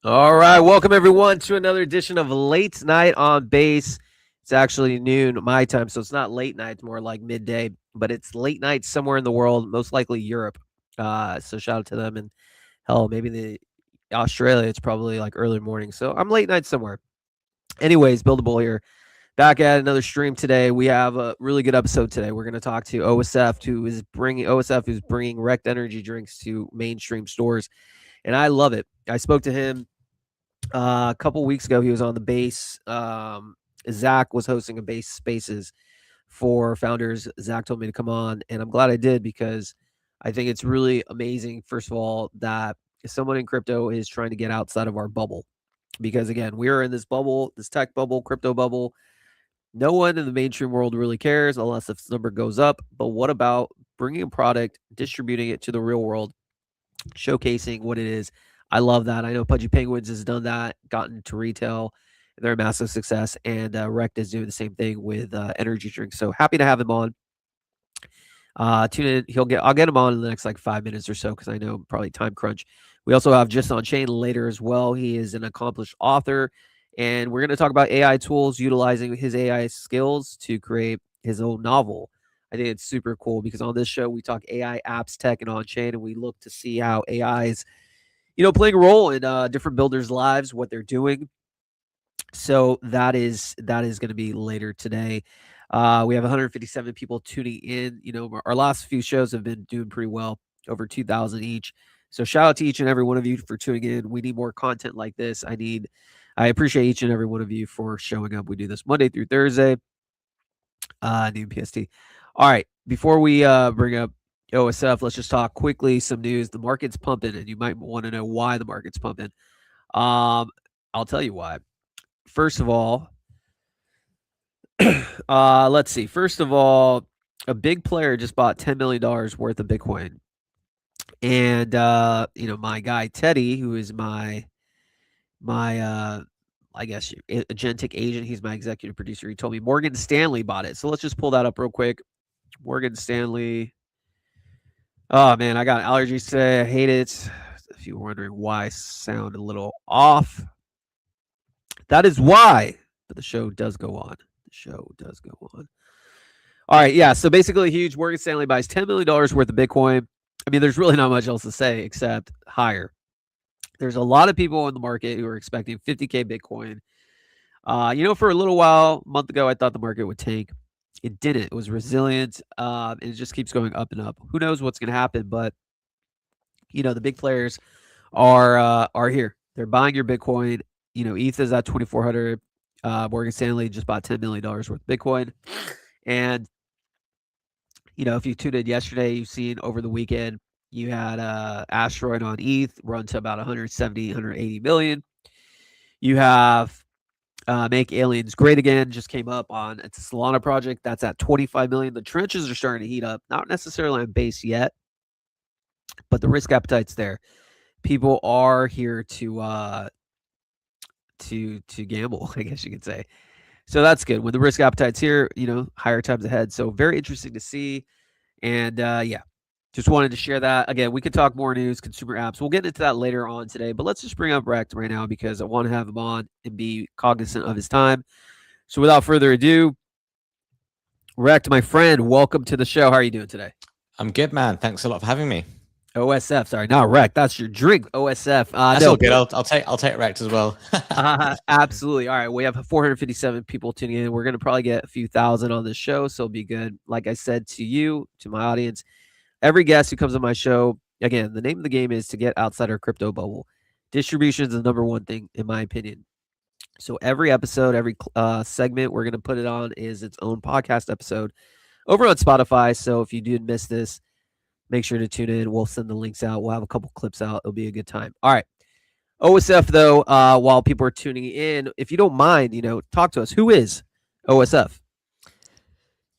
All right, welcome everyone to another edition of Late Night on Base. It's actually noon my time, so it's not late night, it's more like midday, but it's late night somewhere in the world, most likely Europe. So shout out to them, and hell, maybe the Australia, it's probably like early morning. So I'm late night somewhere. Anyways, Buildable here. Back at another stream today. We have a really good episode today. We're going to talk to OSF, who's bringing Rect energy drinks to mainstream stores, and I love it. I spoke to him a couple weeks ago. He was on the base. Zach was hosting a base spaces for founders. Zach told me to come on, and I'm glad I did because I think it's really amazing, first of all, that someone in crypto is trying to get outside of our bubble. Because again, we are in this bubble, this tech bubble, crypto bubble. No one in the mainstream world really cares unless this number goes up. But what about bringing a product, distributing it to the real world, showcasing what it is? I love that. I know Pudgy Penguins has done that, gotten to retail. They're a massive success, and Rect is doing the same thing with energy drinks. So happy to have him on. Tune in. I'll get him on in the next like 5 minutes or so because I know probably time crunch. We also have Just on Chain later as well. He is an accomplished author, and we're going to talk about AI tools, utilizing his AI skills to create his own novel. I think it's super cool because on this show we talk AI, apps, tech, and on chain, and we look to see how AI is, playing a role in different builders' lives, what they're doing. So that is going to be later today. We have 157 people tuning in. Our last few shows have been doing pretty well, over 2,000 each. So shout out to each and every one of you for tuning in. We need more content like this. I appreciate each and every one of you for showing up. We do this Monday through Thursday, noon PST. All right, before we bring up OSF, let's just talk quickly some news. The market's pumping, and you might want to know why the market's pumping. I'll tell you why. First of all, let's see. First of all, a big player just bought $10 million worth of Bitcoin. And, my guy, Teddy, who is my I guess, agentic agent, he's my executive producer. He told me Morgan Stanley bought it. So let's just pull that up real quick. Morgan Stanley. Oh, man, I got allergies today. I hate it. If you were wondering why I sound a little off, that is why. But the show does go on. All right, yeah. So basically, huge. Morgan Stanley buys $10 million worth of Bitcoin. I mean, there's really not much else to say except higher. There's a lot of people in the market who are expecting 50K Bitcoin. For a little while, a month ago, I thought the market would tank. It didn't. It was resilient, and it just keeps going up and up. Who knows what's going to happen? But the big players are here. They're buying your Bitcoin. ETH is at 2,400. Morgan Stanley just bought $10 million worth of Bitcoin. And, if you tuned in yesterday, you've seen over the weekend, you had Asteroid on ETH run to about 170, 180 million. You have Make Aliens Great Again, just came up on, it's a Solana project. That's at 25 million. The trenches are starting to heat up. Not necessarily on base yet, but the risk appetite's there. People are here to gamble, I guess you could say. So that's good. When the risk appetite's here, higher times ahead. So very interesting to see. And just wanted to share that. Again, we could talk more news, consumer apps. We'll get into that later on today, but let's just bring up Rect right now because I want to have him on and be cognizant of his time. So without further ado, Rect, my friend, welcome to the show. How are you doing today? I'm good, man. Thanks a lot for having me. OSF, sorry, not Rect. That's your drink, OSF. That's all good. I'll take Rect as well. Absolutely. All right, we have 457 people tuning in. We're going to probably get a few thousand on this show, so it'll be good. Like I said to you, to my audience, every guest who comes on my show, again, the name of the game is to get outside our crypto bubble. Distribution is the number one thing, in my opinion. So every episode, every segment we're going to put it on is its own podcast episode. over on Spotify. So if you did miss this, make sure to tune in. We'll send the links out. We'll have a couple clips out. It'll be a good time. All right. OSF though, while people are tuning in, if you don't mind, talk to us. Who is OSF?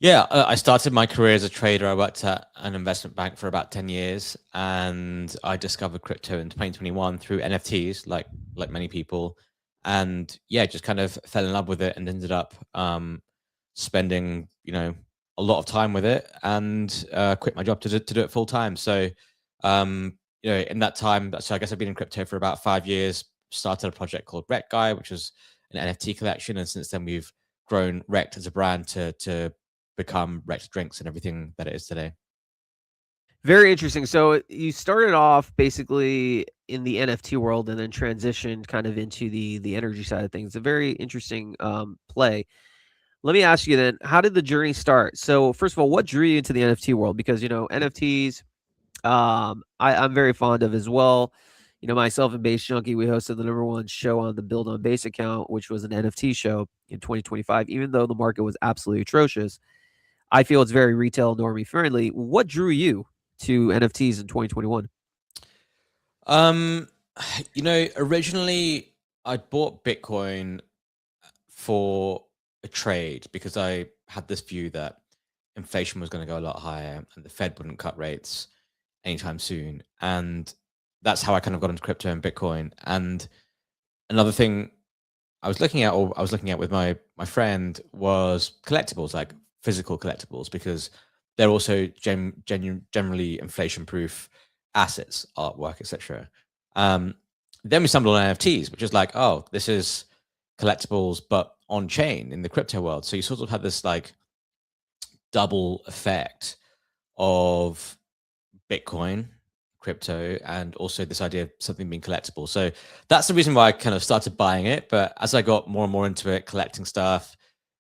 Yeah, I started my career as a trader. I worked at an investment bank for about 10 years, and I discovered crypto in 2021 through NFTs, like many people. And yeah, just kind of fell in love with it and ended up spending, a lot of time with it, and quit my job to do it full time. So, in that time, so I guess I've been in crypto for about 5 years. Started a project called Rekt Guy, which was an NFT collection, and since then we've grown Rekt as a brand to become Rekt Drinks and everything that it is today. Very interesting. So you started off basically in the NFT world and then transitioned kind of into the energy side of things. A very interesting play. Let me ask you then, how did the journey start? So first of all, what drew you into the NFT world? Because NFTs, I'm very fond of as well. Myself and Base Junkie, we hosted the #1 show on the Build on Base account, which was an NFT show in 2025. Even though the market was absolutely atrocious, I feel it's very retail normie friendly. What drew you to NFTs in 2021? Um, originally I bought Bitcoin for a trade because I had this view that inflation was going to go a lot higher and the Fed wouldn't cut rates anytime soon. And that's how I kind of got into crypto and Bitcoin. And another thing I was looking at with my friend was collectibles, like physical collectibles, because they're also generally inflation proof assets, artwork, etc. Then we stumbled on NFTs, which is like, oh, this is collectibles, but on chain in the crypto world. So you sort of have this like double effect of Bitcoin, crypto, and also this idea of something being collectible. So that's the reason why I kind of started buying it. But as I got more and more into it, collecting stuff,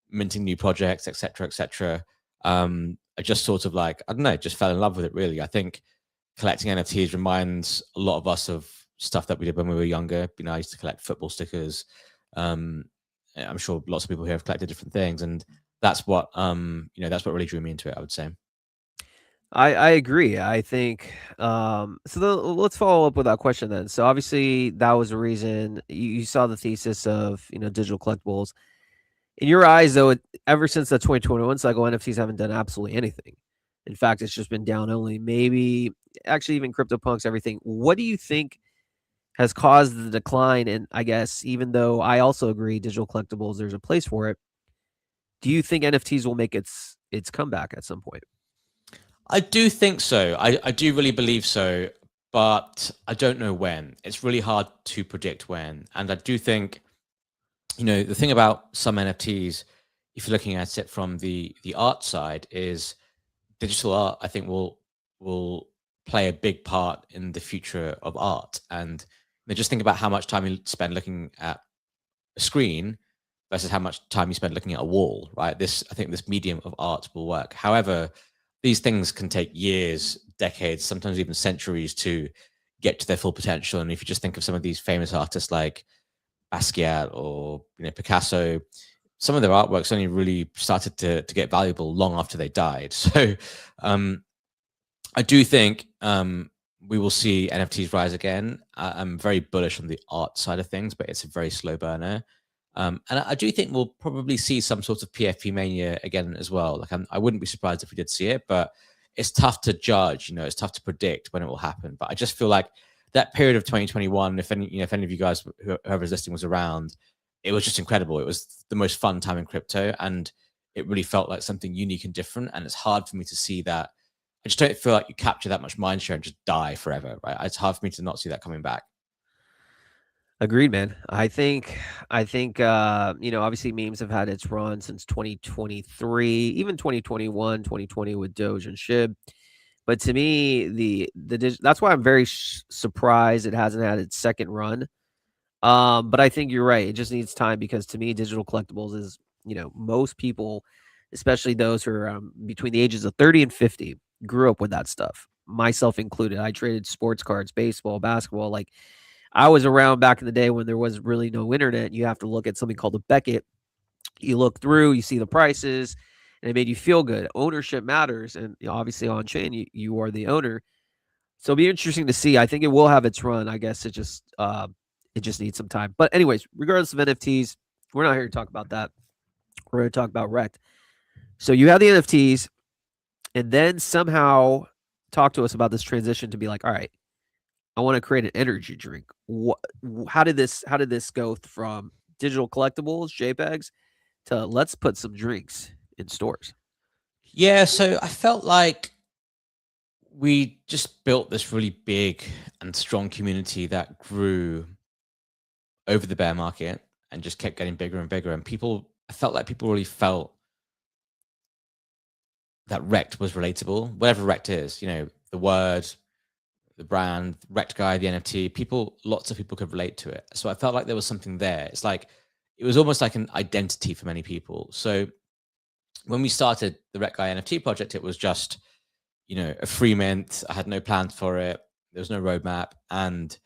minting new projects, etc., I just sort of like, I don't know, just fell in love with it really. I think collecting NFTs reminds a lot of us of stuff that we did when we were younger. I used to collect football stickers. I'm sure lots of people here have collected different things, and that's what that's what really drew me into it, I would say. I agree. I think so. Let's follow up with that question then. So obviously that was a reason you saw the thesis of digital collectibles. In your eyes, though, ever since the 2021 cycle, NFTs haven't done absolutely anything. In fact, it's just been down only. Maybe actually even CryptoPunks, everything. What do you think has caused the decline? And I guess even though I also agree, digital collectibles, there's a place for it. Do you think NFTs will make its comeback at some point? I do think so. I do really believe so, but I don't know when. It's really hard to predict when. And I do think, the thing about some NFTs, if you're looking at it from the art side, is digital art, I think will play a big part in the future of art. And just think about how much time you spend looking at a screen versus how much time you spend looking at a wall, right? I think this medium of art will work. However, these things can take years, decades, sometimes even centuries to get to their full potential. And if you just think of some of these famous artists like Basquiat or Picasso, some of their artworks only really started to get valuable long after they died. So I do think we will see NFTs rise again. I'm very bullish on the art side of things, but it's a very slow burner. And I do think we'll probably see some sort of PFP mania again as well. Like I wouldn't be surprised if we did see it, but it's tough to judge. It's tough to predict when it will happen. But I just feel like that period of 2021, if any of you guys, whoever's listening, was around, it was just incredible. It was the most fun time in crypto, and it really felt like something unique and different. And it's hard for me to see that. I just don't feel like you capture that much mind share and just die forever, right? It's hard for me to not see that coming back. Agreed, man. I think obviously memes have had its run since 2023, even 2021, 2020 with Doge and Shib. But to me, that's why I'm very surprised it hasn't had its second run. But I think you're right. It just needs time because to me, digital collectibles is, most people, especially those who are between the ages of 30 and 50, grew up with that stuff, myself included. I traded sports cards, baseball, basketball. Like I was around back in the day when there was really no internet. You have to look at something called a Beckett. You look through, you see the prices, and it made you feel good. Ownership matters, and obviously on chain, you are the owner. So it'll be interesting to see. I think it will have its run. I guess it just needs some time. But anyways, regardless of NFTs, we're not here to talk about that. We're going to talk about Rect. So you have the NFTs, and then somehow talk to us about this transition to be like, all right, I want to create an energy drink. How did this go from digital collectibles, JPEGs, to let's put some drinks in stores? Yeah, so I felt like we just built this really big and strong community that grew over the bear market and just kept getting bigger and bigger. And I felt like people really felt that Rect was relatable, whatever Rect is, the word, the brand, Rect Guy, the NFT, lots of people could relate to it. So I felt like there was something there. It's like, it was almost like an identity for many people. So when we started the Rect Guy NFT project, it was just, a free mint. I had no plans for it. There was no roadmap. And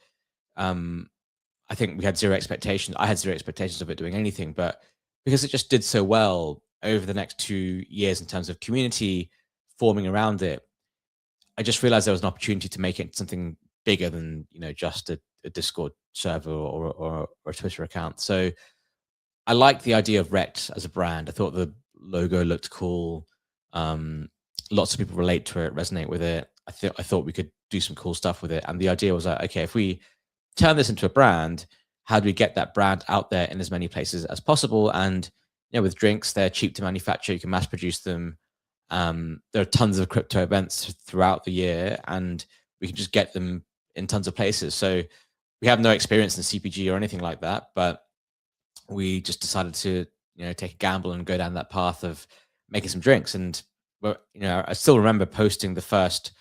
I think we had zero expectations. I had zero expectations of it doing anything, but because it just did so well over the next 2 years in terms of community forming around it, I just realized there was an opportunity to make it something bigger than, just a Discord server or a Twitter account. So I liked the idea of Rect as a brand. I thought the logo looked cool. Lots of people relate to it, resonate with it. I thought we could do some cool stuff with it. And the idea was like, okay, if we turn this into a brand, how do we get that brand out there in as many places as possible? And with drinks, they're cheap to manufacture. You can mass produce them. There are tons of crypto events throughout the year, and we can just get them in tons of places. So we have no experience in CPG or anything like that, but we just decided to take a gamble and go down that path of making some drinks. And I still remember posting the first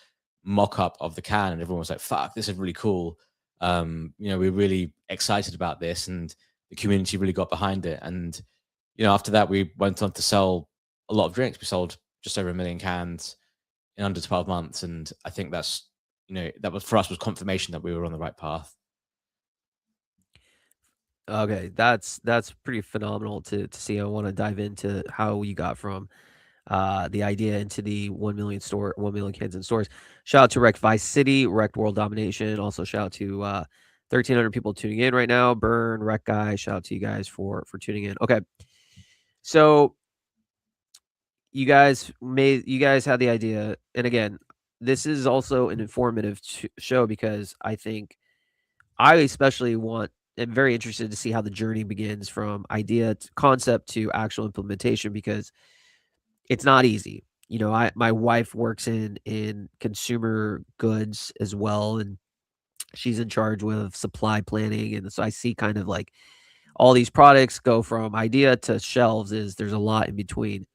mock-up of the can, and everyone was like, "Fuck, this is really cool." We're really excited about this, and the community really got behind it. And after that, we went on to sell a lot of drinks. We sold just over 1 million cans in under 12 months, and I think that's that was, for us, was confirmation that we were on the right path. Okay, that's pretty phenomenal to see. I want to dive into how you got from the idea into the 1 million cans in stores. Shout out to Rect Vice City, Rect World Domination. Also shout out to 1,300 people tuning in right now. Burn, Rect Guy. Shout out to you guys for tuning in. Okay, so you guys had the idea, and again, this is also an informative show because I think I especially am very interested to see how the journey begins from idea to concept to actual implementation, because it's not easy. My wife works in consumer goods as well, and she's in charge with supply planning, and so I see kind of like all these products go from idea to shelves. There's a lot in between,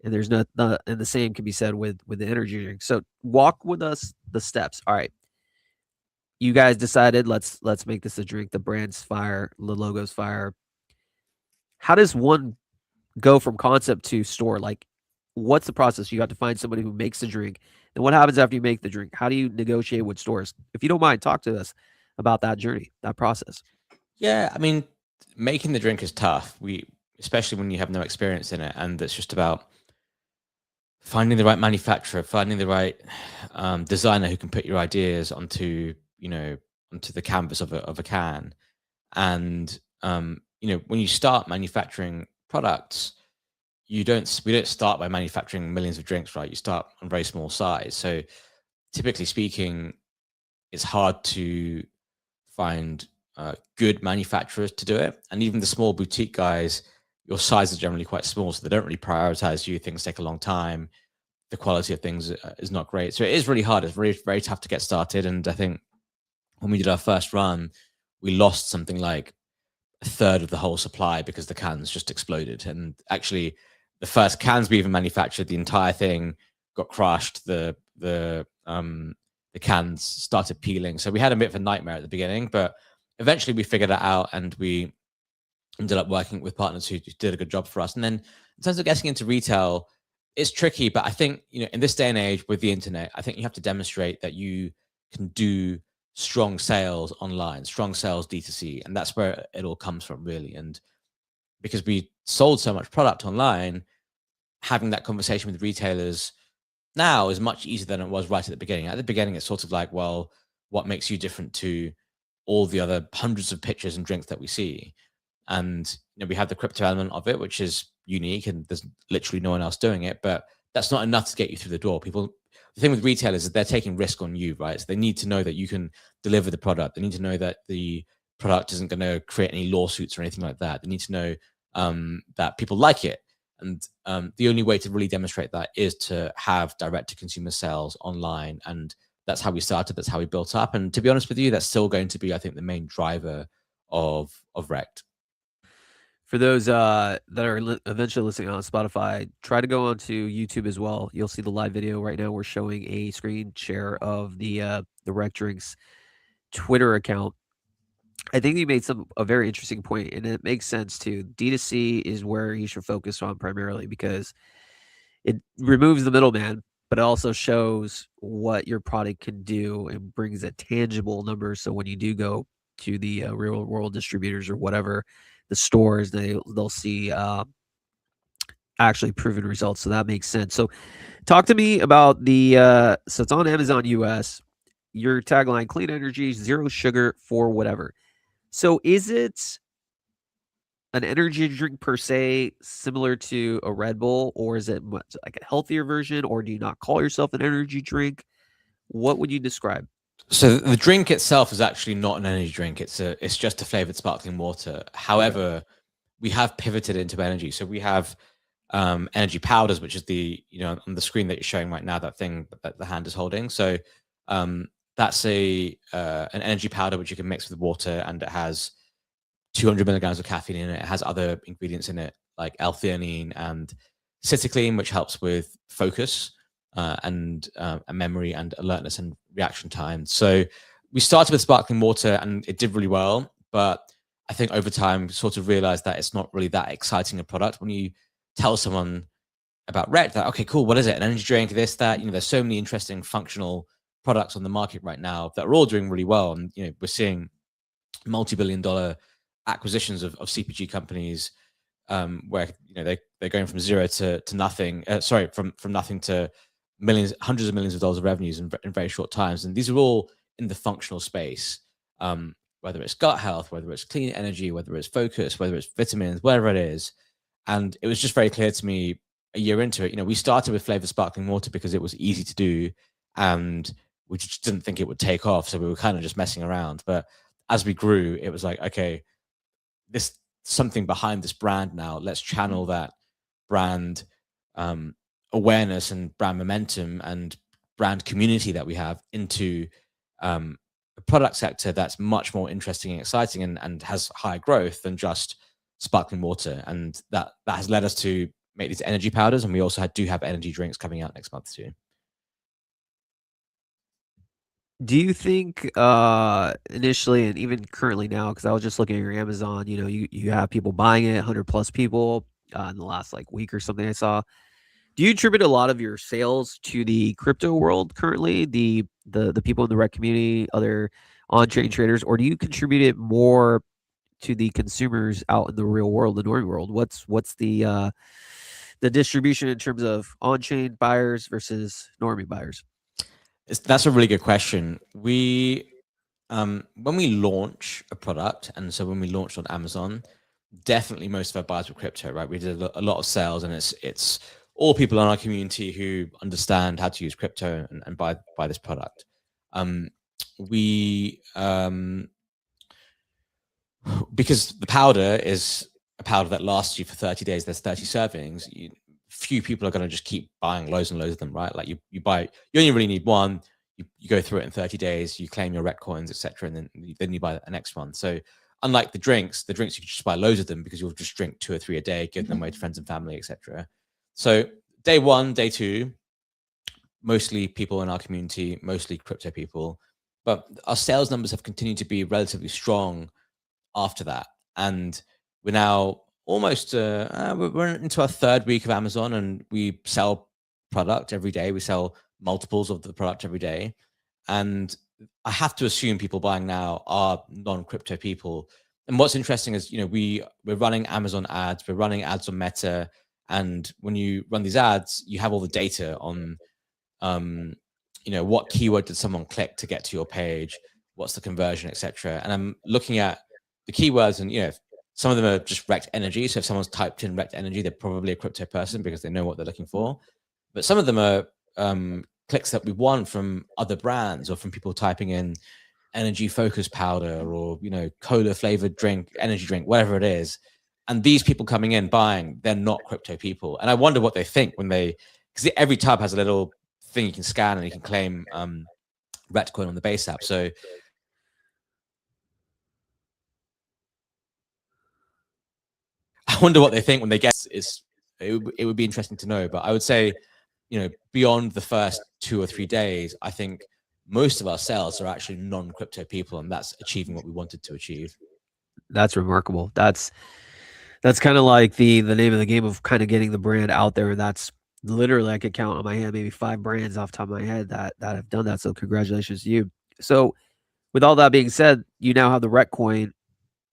and there's not and the same can be said with the energy drink. So walk with us the steps. All right, you guys decided let's make this a drink. The brand's fire, the logo's fire. How does one go from concept to store? Like, what's the process? You have to find somebody who makes the drink. And what happens after you make the drink? How do you negotiate with stores? If you don't mind, talk to us about that journey, that process. Yeah, I mean, making the drink is tough. Especially when you have no experience in it, and it's just about finding the right manufacturer, finding the right designer who can put your ideas onto the canvas of a can. And when you start manufacturing products, we don't start by manufacturing millions of drinks, right? You start on very small size. So typically speaking, it's hard to find good manufacturers to do it. And even the small boutique guys, your size is generally quite small, so they don't really prioritize you. Things take a long time. The quality of things is not great. So it is really hard. It's very, very tough to get started. And I think when we did our first run, we lost something like a third of the whole supply because the cans just exploded. And actually, the first cans we even manufactured, the entire thing got crushed. The cans started peeling. So we had a bit of a nightmare at the beginning, but eventually we figured it out, and we ended up working with partners who did a good job for us. And then in terms of getting into retail, it's tricky, but I think, in this day and age with the internet, I think you have to demonstrate that you can do strong sales online, strong sales D2C. And that's where it all comes from, really. And because we sold so much product online, having that conversation with retailers now is much easier than it was right at the beginning. At the beginning, it's sort of like, well, what makes you different to all the other hundreds of pictures and drinks that we see? And we have the crypto element of it, which is unique, and there's literally no one else doing it. But that's not enough to get you through the door. The thing with retailers is they're taking risk on you, right? So they need to know that you can deliver the product. They need to know that the product isn't going to create any lawsuits or anything like that. They need to know that people like it. And the only way to really demonstrate that is to have direct to consumer sales online. And that's how we started. That's how we built up. And to be honest with you, that's still going to be, I think, the main driver of Rekt. For those that are eventually listening on Spotify, try to go onto YouTube as well. You'll see the live video right now. We're showing a screen share of the Rekt Drinks Twitter account. I think you made a very interesting point, and it makes sense too. D2C is where you should focus on primarily because it removes the middleman, but it also shows what your product can do and brings a tangible number. So when you do go to the real world distributors or whatever, the stores, they'll see actually proven results. So that makes sense. So talk to me about the so it's on Amazon US. Your tagline: clean energy, zero sugar for whatever. So is it an energy drink per se, similar to a Red Bull, or is it much like a healthier version, or do you not call yourself an energy drink? What would you describe? So the drink itself is actually not an energy drink. It's just a flavored sparkling water. However, we have pivoted into energy. So we have energy powders, which is on the screen that you're showing right now, that thing that the hand is holding. So that's an energy powder which you can mix with water, and it has 200 milligrams of caffeine in it. It has other ingredients in it like L-theanine and cytochrome, which helps with focus and memory and alertness and reaction time. So we started with sparkling water and it did really well, but I think over time we sort of realized that it's not really that exciting a product. When you tell someone about Rekt, that, okay, cool, what is it? An energy drink, this, that, there's so many interesting functional products on the market right now that are all doing really well. And, we're seeing multi-billion-dollar acquisitions of CPG companies where, they're going from zero to nothing, from nothing to millions, hundreds of millions of dollars of revenues in very short times. And these are all in the functional space, whether it's gut health, whether it's clean energy, whether it's focus, whether it's vitamins, whatever it is. And it was just very clear to me a year into it, we started with flavored sparkling water because it was easy to do and we just didn't think it would take off. So we were kind of just messing around. But as we grew, it was like, okay, this something behind this brand now. Let's channel that brand awareness and brand momentum and brand community that we have into a product sector that's much more interesting and exciting and has higher growth than just sparkling water. And that has led us to make these energy powders. And we also do have energy drinks coming out next month too. Do you think initially and even currently now, because I was just looking at your Amazon, you have people buying it, 100 plus people in the last week or something I saw. Do you attribute a lot of your sales to the crypto world currently, the people in the Rekt community, other on-chain traders, or do you contribute it more to the consumers out in the real world, the normie world? What's the distribution in terms of on-chain buyers versus normie buyers? That's a really good question. When we launch a product, and so when we launched on Amazon, definitely most of our buyers were crypto, right? We did a lot of sales, and it's all people in our community who understand how to use crypto and buy this product. Because the powder is a powder that lasts you for 30 days, there's 30 servings. Few people are going to just keep buying loads and loads of them, right? Like you only really need one. You go through it in 30 days, you claim your Rekt coins, etc., and then you buy the next one. So unlike the drinks you can just buy loads of them because you'll just drink 2 or 3 a day, give them away to friends and family, etc. So day 1, day 2, mostly people in our community, mostly crypto people, but our sales numbers have continued to be relatively strong after that. And we're now almost we're into our 3rd week of Amazon, and we sell product every day. We sell multiples of the product every day. And I have to assume people buying now are non-crypto people. And what's interesting is, we're running Amazon ads, we're running ads on Meta, And when you run these ads, you have all the data on, what keyword did someone click to get to your page? What's the conversion, etc. And I'm looking at the keywords, and some of them are just rect energy. So if someone's typed in rect energy, they're probably a crypto person because they know what they're looking for. But some of them are clicks that we want from other brands or from people typing in energy focus powder or cola flavored drink, energy drink, whatever it is. And these people coming in buying, they're not crypto people. And I wonder what they think when because every tab has a little thing you can scan and you can claim Retcoin on the base app. So I wonder what they think when they get it would be interesting to know. But I would say, beyond the first 2 or 3 days, I think most of our sales are actually non-crypto people, and that's achieving what we wanted to achieve. That's remarkable. That's kind of like the name of the game of kind of getting the brand out there. And that's literally, I could count on my hand maybe 5 brands off the top of my head that have done that. So congratulations to you. So with all that being said, you now have the Rec Coin.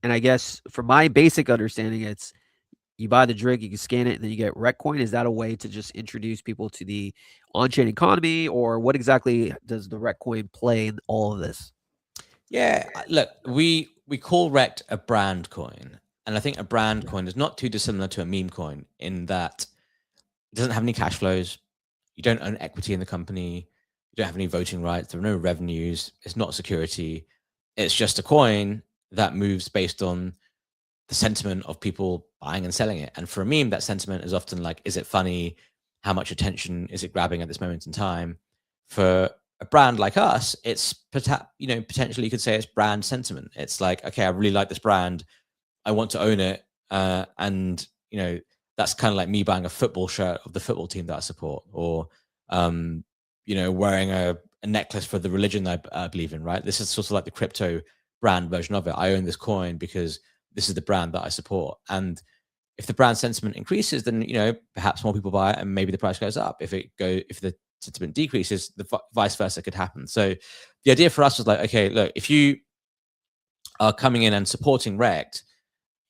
And I guess from my basic understanding, it's you buy the drink, you can scan it, and then you get Rec Coin. Is that a way to just introduce people to the on-chain economy, or what exactly does the Rec Coin play in all of this? Yeah, look, we call Rect a brand coin, and I think a brand coin is not too dissimilar to a meme coin in that it doesn't have any cash flows. You don't own equity in the company. You don't have any voting rights. There are no revenues. It's not security. It's just a coin that moves based on the sentiment of people buying and selling it. And for a meme, that sentiment is often like, is it funny? How much attention is it grabbing at this moment in time? For a brand like us, it's potentially you could say it's brand sentiment. It's like, okay, I really like this brand. I want to own it. And that's kind of like me buying a football shirt of the football team that I support, or wearing a necklace for the religion I believe in, right? This is sort of like the crypto brand version of it. I own this coin because this is the brand that I support. And if the brand sentiment increases, then perhaps more people buy it and maybe the price goes up. If the sentiment decreases, the vice versa could happen. So the idea for us was like, okay, look, if you are coming in and supporting Rect,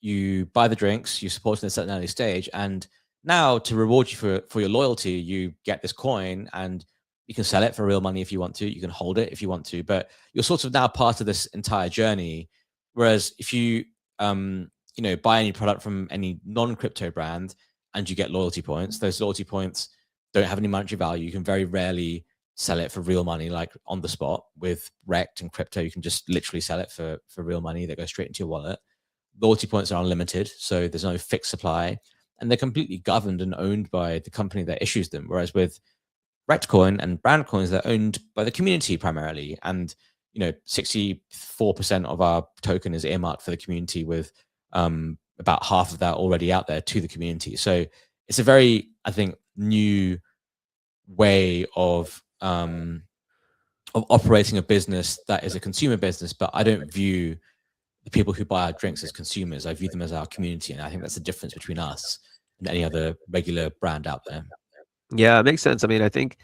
you buy the drinks, you support in a certain early stage, and now to reward you for your loyalty, you get this coin and you can sell it for real money if you want to. You can hold it if you want to, but you're sort of now part of this entire journey. Whereas if you buy any product from any non-crypto brand and you get loyalty points, those loyalty points don't have any monetary value. You can very rarely sell it for real money, like on the spot. With Rect and crypto, you can just literally sell it for real money that goes straight into your wallet. Loyalty points are unlimited, so there's no fixed supply, and they're completely governed and owned by the company that issues them. Whereas with Rectcoin and brand coins, they're owned by the community primarily, and 64% of our token is earmarked for the community, with about half of that already out there to the community. So it's a very, I think, new way of operating a business that is a consumer business. But I don't view the people who buy our drinks as consumers. I view them as our community, and I think that's the difference between us and any other regular brand out there. Yeah, it makes sense. I mean, I think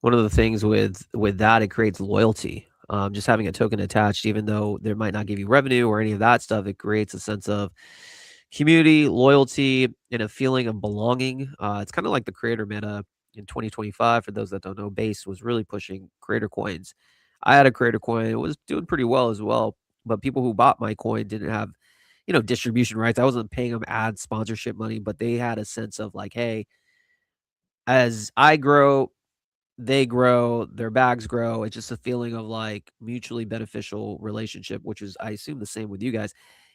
one of the things with that, it creates loyalty. Just having a token attached, even though there might not give you revenue or any of that stuff, it creates a sense of community, loyalty, and a feeling of belonging. It's kind of like the creator meta in 2025. For those that don't know, Base was really pushing creator coins. I had a creator coin. It was doing pretty well as well. But people who bought my coin didn't have, distribution rights. I wasn't paying them ad sponsorship money, but they had a sense of like, hey, as I grow, they grow, their bags grow. It's just a feeling of like mutually beneficial relationship, which is, I assume, the same with you guys.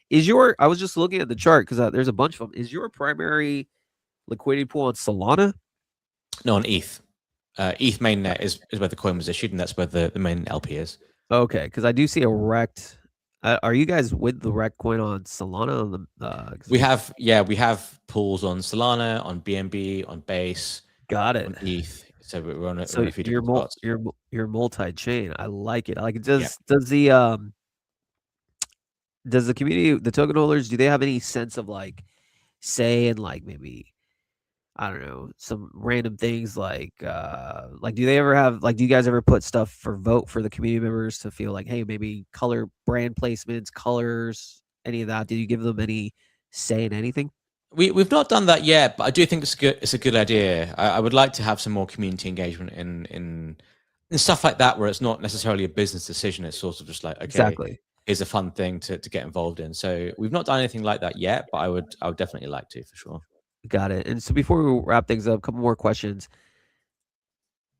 I was just looking at the chart because there's a bunch of them. Is your primary liquidity pool on Solana? No, on ETH. ETH mainnet is where the coin was issued, and that's where the main LP is. Okay, because I do see a Rect. Are you guys with the Rect coin on Solana? On the, we have pools on Solana, on BNB, on Base. Got it. On ETH. So we're on a So few different spots. You're multi-chain. I like it. I like it. Does the community, the token holders, do they have any sense of like say in like maybe, I don't know, some random things like do they ever have, like, do you guys ever put stuff for vote for the community members to feel like, hey, maybe color brand placements, colors, any of that? Do you give them any say in anything? We've not done that yet, but I do think it's a good idea. I would like to have some more community engagement in stuff like that, where it's not necessarily a business decision. It's sort of just like, okay, Exactly. here's a fun thing to get involved in. So we've not done anything like that yet, but I would definitely like to, for sure. Got it. And so before we wrap things up, a couple more questions.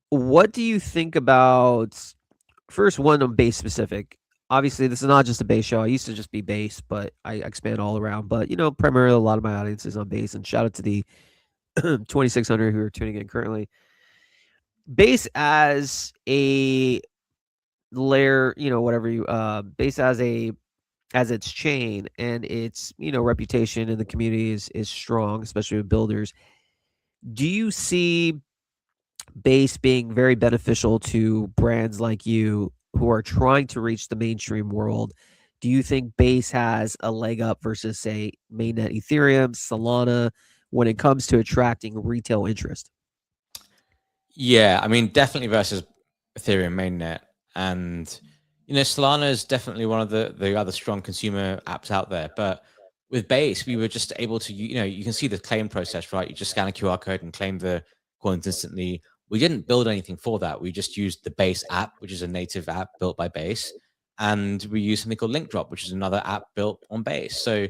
What do you think about first one on base specific? Obviously, this is not just a base show. I used to just be base, but I expand all around. But primarily a lot of my audience is on base. And shout out to the 2,600 who are tuning in currently. Base as a layer, whatever you base as its chain and its reputation in the community is strong, especially with builders. Do you see base being very beneficial to brands like you who are trying to reach the mainstream world? Do you think base has a leg up versus, say, mainnet Ethereum, Solana, when it comes to attracting retail interest? Yeah, I mean, definitely versus Ethereum mainnet, and Solana is definitely one of the other strong consumer apps out there. But with Base, we were just able to, you can see the claim process, right? You just scan a QR code and claim the coins instantly. We didn't build anything for that. We just used the Base app, which is a native app built by Base, and we used something called Link Drop, which is another app built on Base. So,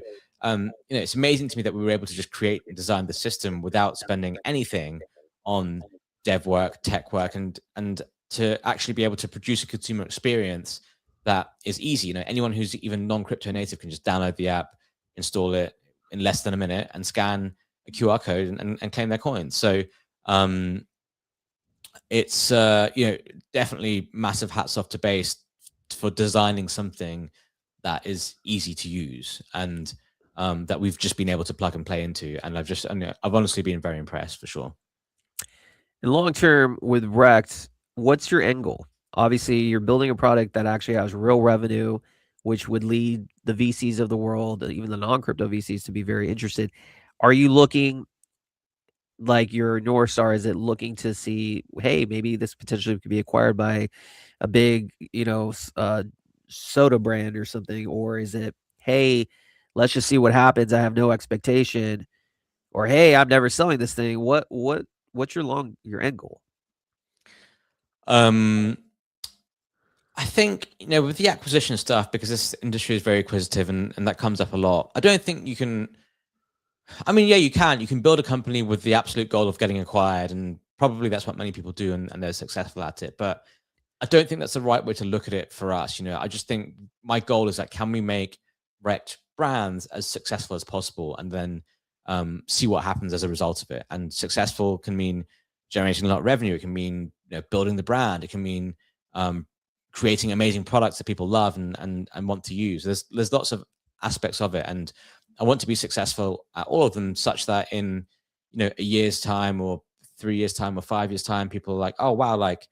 it's amazing to me that we were able to just create and design the system without spending anything on dev work, tech work, and to actually be able to produce a consumer experience that is easy. Anyone who's even non-crypto native can just download the app, install it in less than a minute, and scan a QR code and claim their coins. So it's definitely massive hats off to Base for designing something that is easy to use and that we've just been able to plug and play into. And I've honestly been very impressed, for sure. And long term with Rekt, what's your end goal? Obviously, you're building a product that actually has real revenue, which would lead the VCs of the world, even the non-crypto VCs, to be very interested. Are you looking like your North Star? Is it looking to see, hey, maybe this potentially could be acquired by a big, soda brand or something? Or is it, hey, let's just see what happens. I have no expectation. Or hey, I'm never selling this thing. What's your end goal? I think, with the acquisition stuff, because this industry is very acquisitive and that comes up a lot, I don't think you can. I mean, yeah, you can. You can build a company with the absolute goal of getting acquired, and probably that's what many people do, and they're successful at it. But I don't think that's the right way to look at it for us. I just think my goal is that can we make Rekt brands as successful as possible, and then see what happens as a result of it. And successful can mean generating a lot of revenue. It can mean building the brand. It can mean creating amazing products that people love and want to use. There's lots of aspects of it, and I want to be successful at all of them, such that in a year's time or 3 years time or 5 years time, people are like, oh wow, like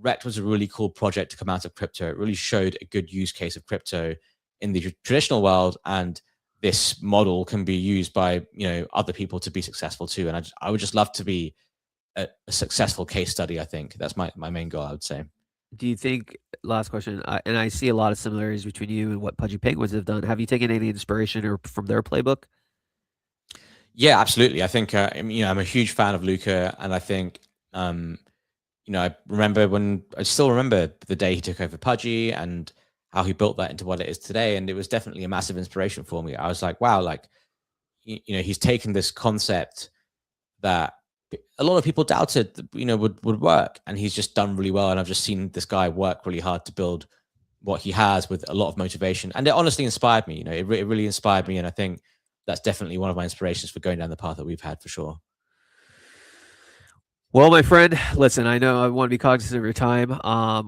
Rekt was a really cool project to come out of crypto. It really showed a good use case of crypto in the traditional world, and this model can be used by other people to be successful too. And I would just love to be a successful case study. I think that's my main goal, I would say. Do you think, last question, and I see a lot of similarities between you and what Pudgy Penguins have done. Have you taken any inspiration or from their playbook? Yeah, absolutely. I think I'm a huge fan of Luca, and I think I still remember the day he took over Pudgy and how he built that into what it is today, and it was definitely a massive inspiration for me. I was like, wow, like he's taken this concept that a lot of people doubted would work, and he's just done really well. And I've just seen this guy work really hard to build what he has with a lot of motivation, and it honestly inspired me. It really inspired me, and I think that's definitely one of my inspirations for going down the path that we've had, for sure. Well, my friend, listen, I know I want to be cognizant of your time.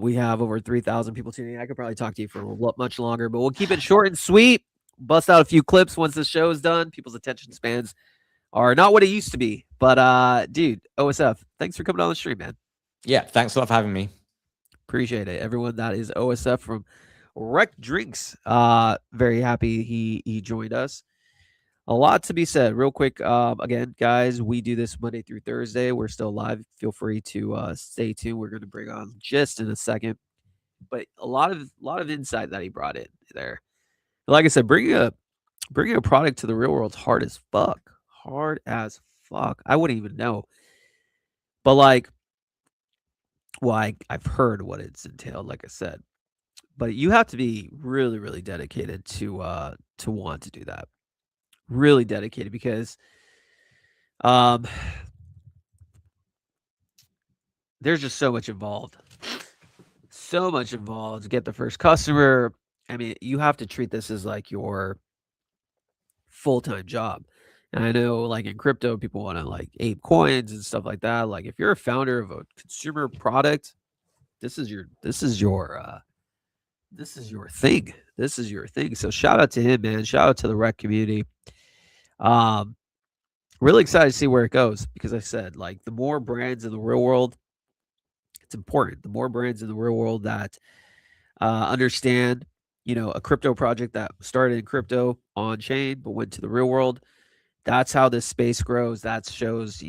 We have over 3,000 people tuning in. I could probably talk to you for much longer, but we'll keep it short and sweet. Bust out a few clips once the show is done. People's attention spans are not what it used to be. But dude, OSF, thanks for coming on the stream, man. Yeah, thanks a lot for having me. Appreciate it. Everyone, that is OSF from Rekt Drinks. Very happy he joined us. A lot to be said. Real quick, again, guys, we do this Monday through Thursday. We're still live. Feel free to stay tuned. We're going to bring on just in a second, but a lot of insight that he brought in there. Like I said, bringing a product to the real world's hard as fuck. Hard as fuck. I wouldn't even know. But like, well, I've heard what it's entailed, like I said. But you have to be really, really dedicated to want to do that. Really dedicated because um there's just so much involved. So much involved to get the first customer. I mean, you have to treat this as like your full-time job. And I know like in crypto, people want to like ape coins and stuff like that. Like if you're a founder of a consumer product, this is your thing. This is your thing. So shout out to him, man. Shout out to the rec community. Um, really excited to see where it goes because I said like the more brands in the real world, it's important. The more brands in the real world that understand, a crypto project that started in crypto on chain but went to the real world. That's how this space grows. That shows,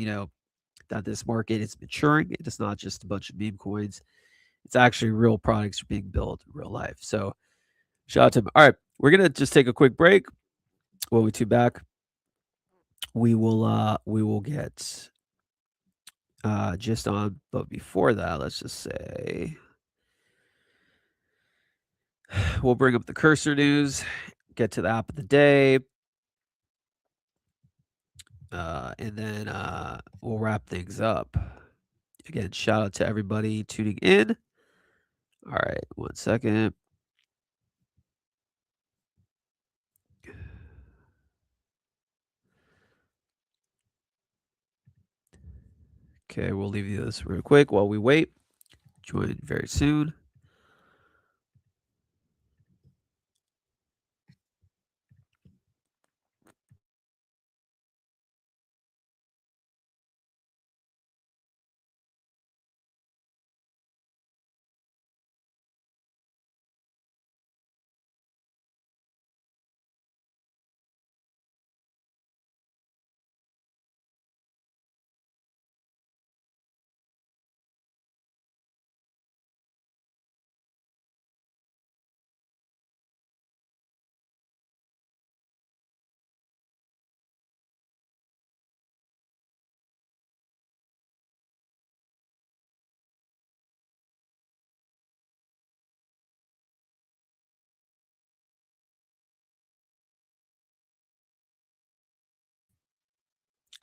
that this market is maturing. It's not just a bunch of meme coins. It's actually real products are being built in real life. So shout out to him. All right, we're gonna just take a quick break. When we two back, we will get just on. But before that, let's just say we'll bring up the cursor news, get to the app of the day, and then we'll wrap things up. Again, shout out to everybody tuning in. All right, 1 second. Okay, we'll leave you this real quick while we wait. Join very soon.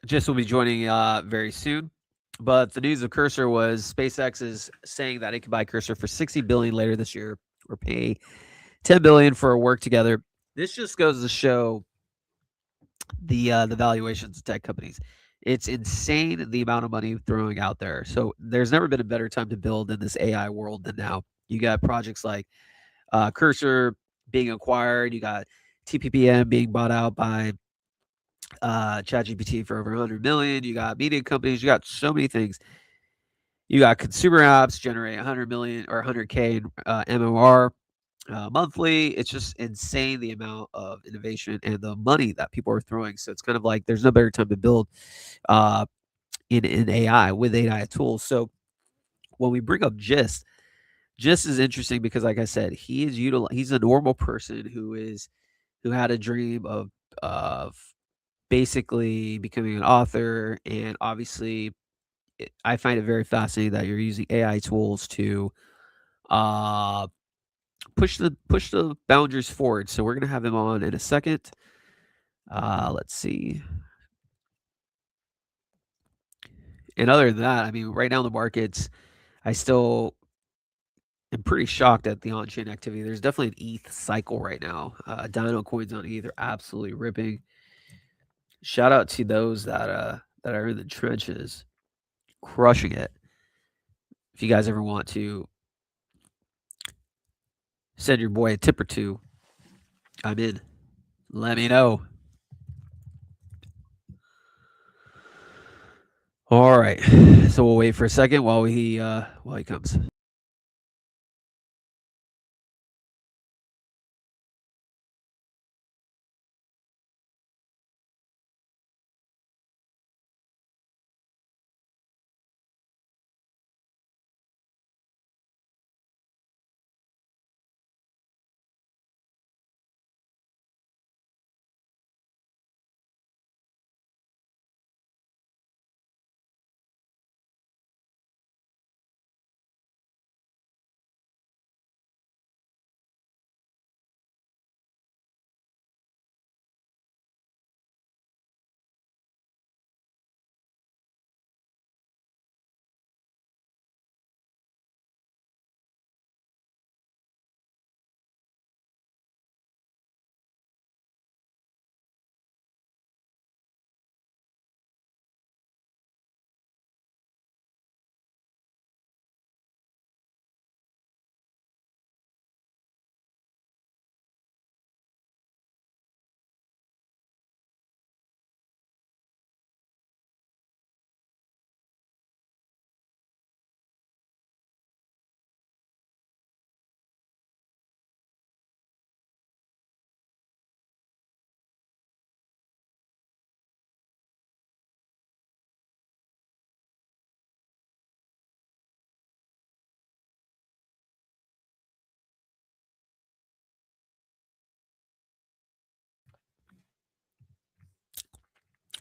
Just will be joining very soon. But the news of Cursor was SpaceX is saying that it can buy Cursor for 60 billion later this year or pay 10 billion for a work together. This just goes to show the valuations of tech companies. It's insane the amount of money throwing out there. So there's never been a better time to build in this AI world than now. You got projects like Cursor being acquired. You got TPPM being bought out by ChatGPT for over 100 million. You got media companies. You got so many things. You got consumer apps generate 100 million or 100K MOR monthly. It's just insane the amount of innovation and the money that people are throwing. So it's kind of like there's no better time to build uh, in AI with AI tools. So when we bring up Gist is interesting because, like I said, he's a normal person who had a dream of basically becoming an author, and obviously, I find it very fascinating that you're using AI tools to uh, push the boundaries forward. So we're gonna have him on in a second. Let's see. And other than that, I mean, right now in the markets, I still am pretty shocked at the on-chain activity. There's definitely an ETH cycle right now. Dino coins on ETH are absolutely ripping. Shout out to those that are in the trenches, crushing it. If you guys ever want to send your boy a tip or two, I'm in. Let me know. All right. So we'll wait for a second while he comes.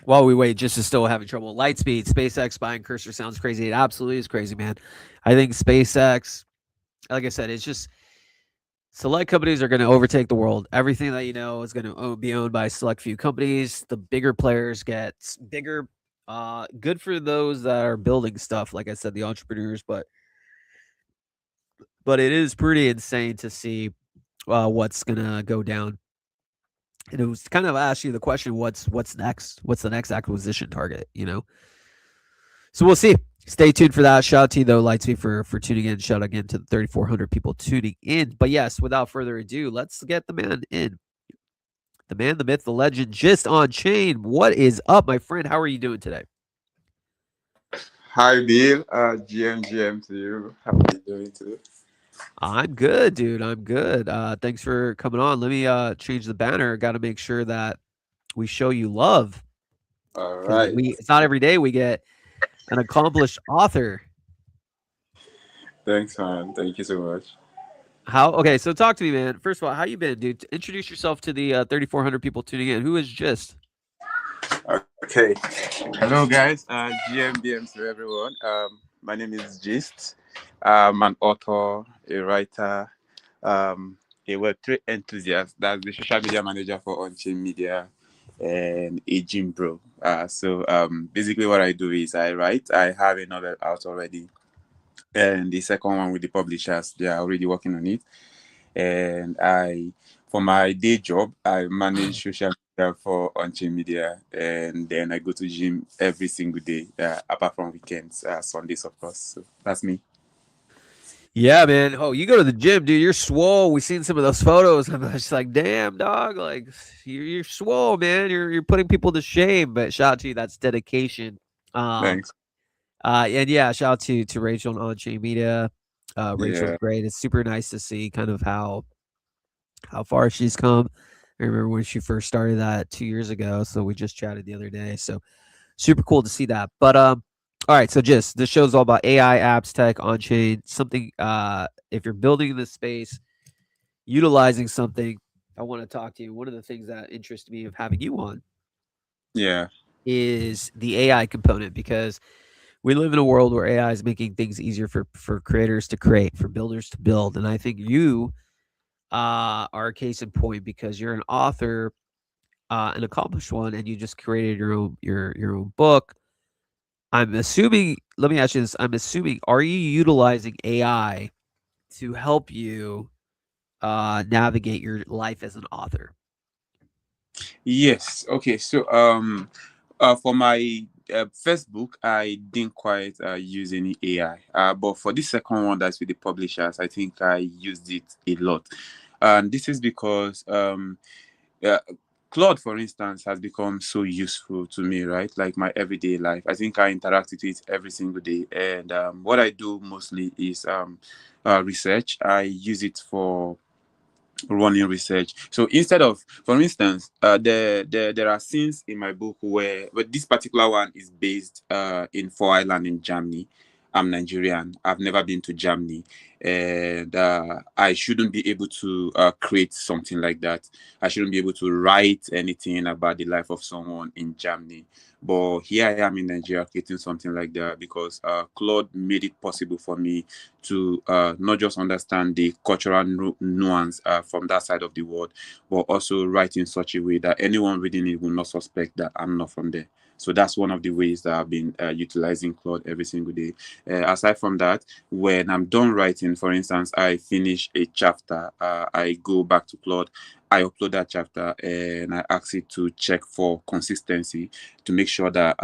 While we wait, just is still having trouble. Lightspeed, SpaceX buying Cursor sounds crazy. It absolutely is crazy, man. I think SpaceX, like I said, it's just select companies are going to overtake the world. Everything that you know is going to be owned by a select few companies. The bigger players get bigger. Good for those that are building stuff. Like I said, the entrepreneurs, but it is pretty insane to see what's gonna go down. And it was kind of ask you the question, what's next? What's the next acquisition target? You know, so we'll see. Stay tuned for that. Shout out to you though, Lightspeed, for tuning in. Shout out again to the 3,400 people tuning in. But yes, without further ado, let's get the man in. The man, the myth, the legend, just on chain. What is up, my friend? How are you doing today? Hi Bill, GM to you. How are you doing today? I'm good, dude. I'm good. Thanks for coming on. Let me change the banner. Got to make sure that we show you love All because right. it's not every day we get an accomplished author. Thanks, man. Thank you so much. How okay, so talk to me, man. First of all, how you been, dude? Introduce yourself to the 3,400 people tuning in. Who is Gist? Okay. Hello, guys. GMBM to everyone. My name is Gist. I'm an author, a writer, a Web3 enthusiast. That's the social media manager for Unchained Media and a gym bro. Basically, what I do is I write. I have a novel out already. And the second one with the publishers, they are already working on it. And for my day job, I manage social media for Unchained Media, and then I go to gym every single day, apart from weekends, Sundays, of course. So that's me. Yeah, man. Oh, you go to the gym, dude. You're swole. We seen some of those photos. I'm just like, damn, dog. Like, you're swole, man. You're putting people to shame. But shout out to you. That's dedication. Um, Thanks. and yeah, shout out to Rachel on Chain Media. Rachel's Yeah, great. It's super nice to see kind of how far she's come. I remember when she first started that 2 years ago. So we just chatted the other day. So super cool to see that. But all right, so just this show's all about AI apps, tech, on chain, something if you're building in this space, utilizing something, I want to talk to you. One of the things that interests me of having you on yeah, is the AI component because we live in a world where AI is making things easier for creators to create, for builders to build. And I think you are a case in point because you're an author, an accomplished one, and you just created your own book. I'm assuming, let me ask you this. I'm assuming, are you utilizing AI to help you navigate your life as an author? yes. Okay, so for my first book, I didn't quite use any AI, but for this second one, that's with the publishers, I think I used it a lot, and this is because yeah, Claude, for instance, has become so useful to me, right? Like my everyday life. I think I interact with it every single day. And what I do mostly is research. I use it for running research. So instead of, for instance, there are scenes in my book where, but this particular one is based in Four Island in Germany. I'm Nigerian. I've never been to Germany, and I shouldn't be able to create something like that. I shouldn't be able to write anything about the life of someone in Germany. But here I am in Nigeria creating something like that because Claude made it possible for me to not just understand the cultural nuance from that side of the world, but also write in such a way that anyone reading it will not suspect that I'm not from there. So that's one of the ways that I've been utilizing Claude every single day. Aside from that, when I'm done writing, for instance, I finish a chapter, I go back to Claude, I upload that chapter, and I ask it to check for consistency to make sure that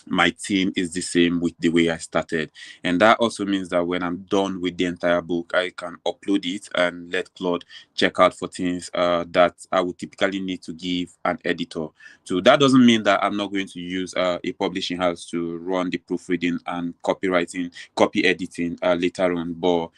my team is the same with the way I started. And that also means that when I'm done with the entire book, I can upload it and let Claude check out for things that I would typically need to give an editor. So that doesn't mean that I'm not going to use a publishing house to run the proofreading and copywriting, copy editing later on. But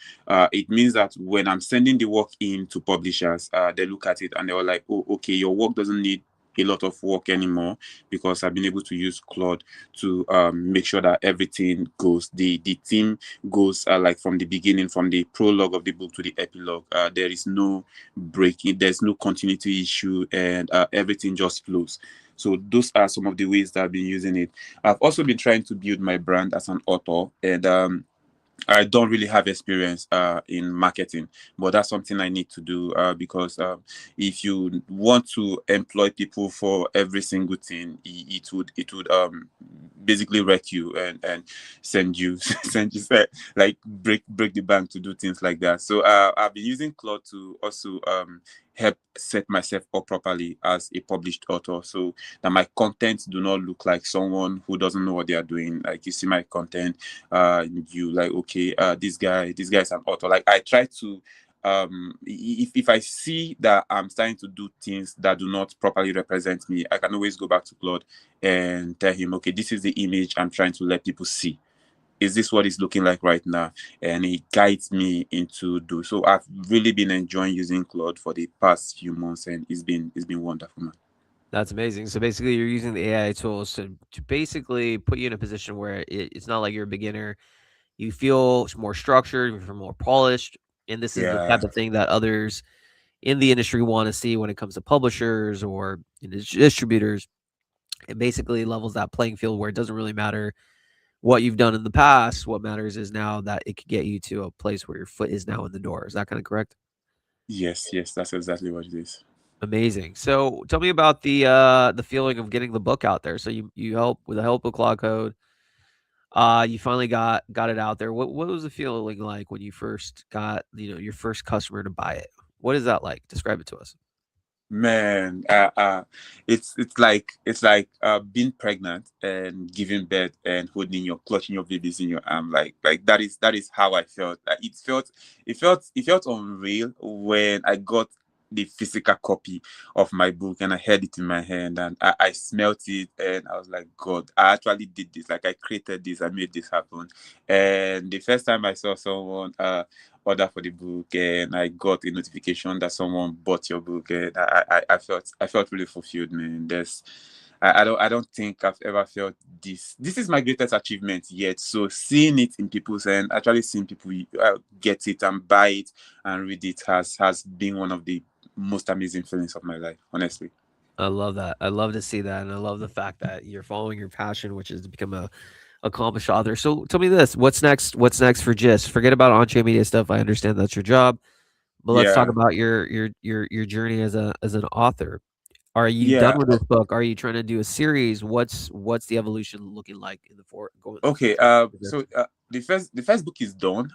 it means that when I'm sending the work in to publishers, they look at it and they're like, oh, okay, your work doesn't need a lot of work anymore because I've been able to use Claude to make sure that everything goes. The team goes like from the beginning, from the prologue of the book to the epilogue. There is no breaking, there's no continuity issue, and everything just flows. So those are some of the ways that I've been using it. I've also been trying to build my brand as an author, and I don't really have experience in marketing, but that's something I need to do because if you want to employ people for every single thing, it would basically wreck you and send you send you like break the bank to do things like that. So I've been using Claude to also help set myself up properly as a published author, so that my content do not look like someone who doesn't know what they are doing. Like, you see my content, you like, okay, this guy's an author. Like, I try to if I see that I'm starting to do things that do not properly represent me, I can always go back to Claude and tell him, okay, this is the image I'm trying to let people see. Is this what it's looking like right now? And it guides me into do. So I've really been enjoying using Claude for the past few months, and it's been wonderful, man. That's amazing. So basically, you're using the AI tools to basically put you in a position where it's not like you're a beginner. You feel more structured, you feel more polished, and this is the Yeah. type of thing that others in the industry want to see when it comes to publishers or distributors. It basically levels that playing field where it doesn't really matter what you've done in the past. What matters is now that it could get you to a place where your foot is now in the door. Is that kind of correct? Yes, that's exactly what it is. Amazing. So tell me about the feeling of getting the book out there. So you help with the help of Cloud Code. You finally got it out there. What was the feeling like when you first got your first customer to buy it? What is that like? Describe it to us. Man, it's like being pregnant and giving birth and clutching your babies in your arm. Like that is how I felt. Like, it felt unreal when I got the physical copy of my book and I had it in my hand, and I smelt it, and I was like, God, I actually did this. Like, I created this, I made this happen. And the first time I saw someone order for the book and I got a notification that someone bought your book, and I felt really fulfilled, man. I don't think I've ever felt this. This is my greatest achievement yet. So seeing it in people's hand, actually seeing people get it and buy it and read it has been one of the most amazing feelings of my life, honestly. I love that. I love to see that, and I love the fact that you're following your passion, which is to become a accomplished author. So tell me this: what's next? What's next for Gist? Forget about on-chain media stuff. I understand that's your job, but let's talk Yeah, about your journey as an author. Are you done yeah. with this book? Are you trying to do a series? What's the evolution looking like in the going Okay, forward? so the first book is done.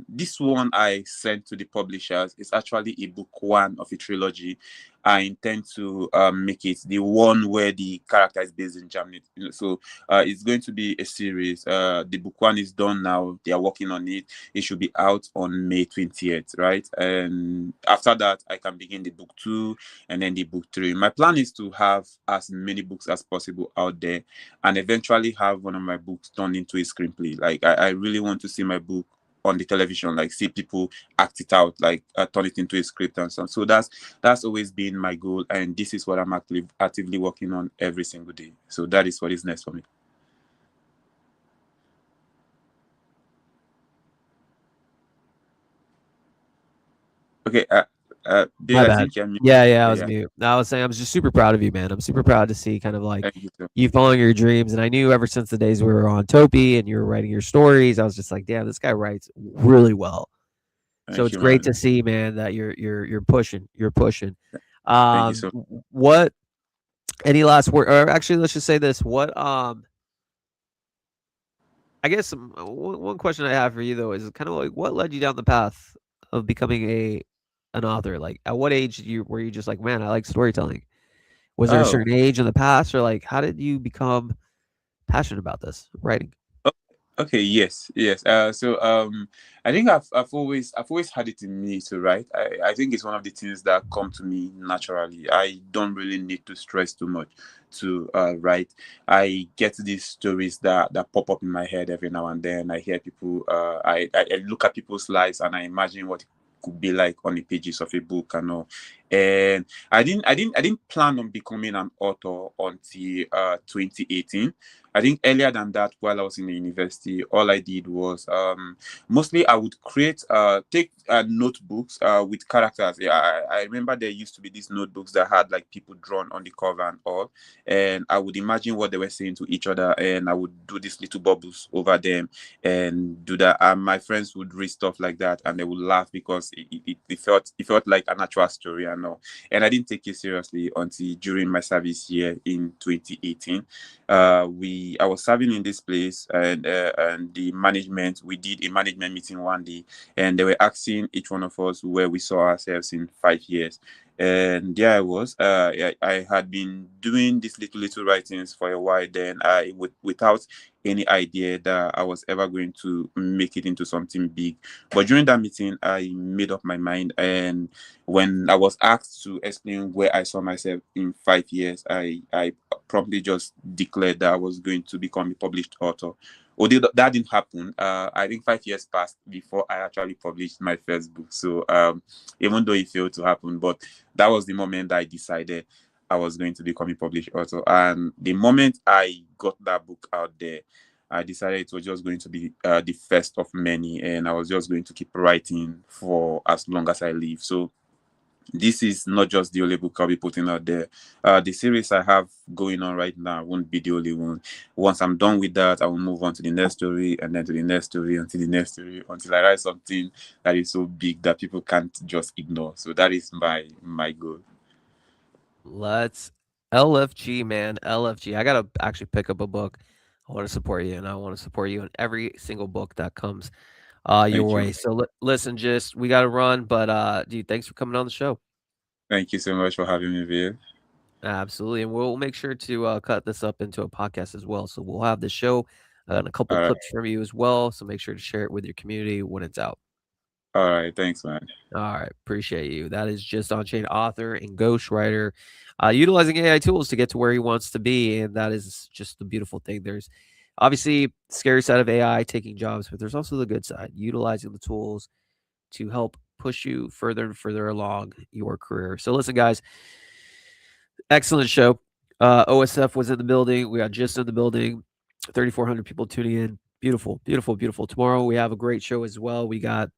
This one I sent to the publishers is actually a book one of a trilogy. I intend to make it the one where the character is based in Germany. So it's going to be a series. The book one is done now. They are working on it. It should be out on May 20th, right? And after that, I can begin the book two and then the book three. My plan is to have as many books as possible out there and eventually have one of my books turned into a screenplay. Like, I really want to see my book on the television, like see people act it out, like turn it into a script and so on. So that's always been my goal, and this is what I'm actively working on every single day. So that is what is next for me. Okay, My Bill, I bad. think you're muted. Yeah, I was Yeah, mute. I was saying I was just super proud of you, man. I'm super proud to see kind of like thank you, sir. you following your dreams. And I knew ever since the days we were on Topi and you were writing your stories, I was just like, damn, this guy writes really well. So Thank it's you, great to man. see, man, that you're pushing. You're pushing. Thank you so. What any last word, or actually let's just say this. What I guess one question I have for you though is kind of like what led you down the path of becoming an author? Like at what age were you just like, man, I like storytelling? Was there a Oh. certain age in the past, or like how did you become passionate about this writing? Okay, yes. So I think I've always had it in me to write. I think it's one of the things that come to me naturally. I don't really need to stress too much to write. I get these stories that pop up in my head every now and then. I hear people. I look at people's lives and I imagine what it could be like on the pages of a book and all. And I didn't plan on becoming an author until 2018. I think earlier than that, while I was in the university, all I did was mostly I would take notebooks with characters. Yeah, I remember there used to be these notebooks that had like people drawn on the cover and all, and I would imagine what they were saying to each other, and I would do these little bubbles over them and do that. And my friends would read stuff like that, and they would laugh because it felt like a natural story and all. And I didn't take it seriously until during my service year in 2018. I was serving in this place, and the management, we did a management meeting one day, and they were asking each one of us where we saw ourselves in 5 years. And there I was. I had been doing these little writings for a while. Then without any idea that I was ever going to make it into something big. But during that meeting, I made up my mind, and when I was asked to explain where I saw myself in 5 years, I promptly just declared that I was going to become a published author. Although that didn't happen, I think 5 years passed before I actually published my first book. So even though it failed to happen, but that was the moment that I decided I was going to become a published author. And the moment I got that book out there, I decided it was just going to be the first of many, and I was just going to keep writing for as long as I live. So this is not just the only book I'll be putting out there. The series I have going on right now won't be the only one. Once I'm done with that, I will move on to the next story, and then to the next story, until the next story, until I write something that is so big that people can't just ignore. So that is my goal. Let's LFG, man. LFG. I gotta actually pick up a book. I want to support you, and I want to support you in every single book that comes your Thank you. way. So listen, just we got to run, but dude, thanks for coming on the show. Thank you so much for having me, Viv. Absolutely, and we'll make sure to cut this up into a podcast as well. So we'll have the show and a couple All right. clips from you as well. So make sure to share it with your community when it's out. All right. Thanks, man. All right, appreciate you. That is Just On-Chain author and ghostwriter, utilizing AI tools to get to where he wants to be, and that is just the beautiful thing. There's obviously scary side of AI taking jobs, but there's also the good side, utilizing the tools to help push you further and further along your career. So listen, guys, excellent show. OSF was in the building. We got Just in the building. 3,400 people tuning in. Beautiful, beautiful, beautiful. Tomorrow we have a great show as well. We got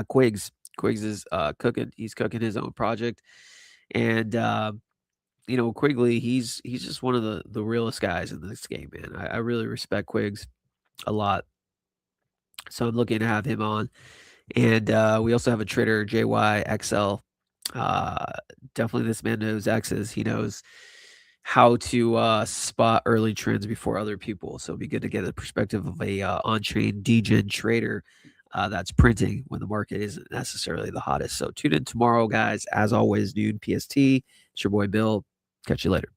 Quigs. Quigs is cooking. He's cooking his own project, and Quigley. He's just one of the realest guys in this game, man. I really respect Quigs a lot, so I'm looking to have him on. And we also have a trader, JYXL. Definitely, this man knows X's. He knows how to spot early trends before other people. So it'd be good to get a perspective of a on-chain degen trader that's printing when the market isn't necessarily the hottest. So tune in tomorrow, guys. As always, noon PST. It's your boy Bill. Catch you later.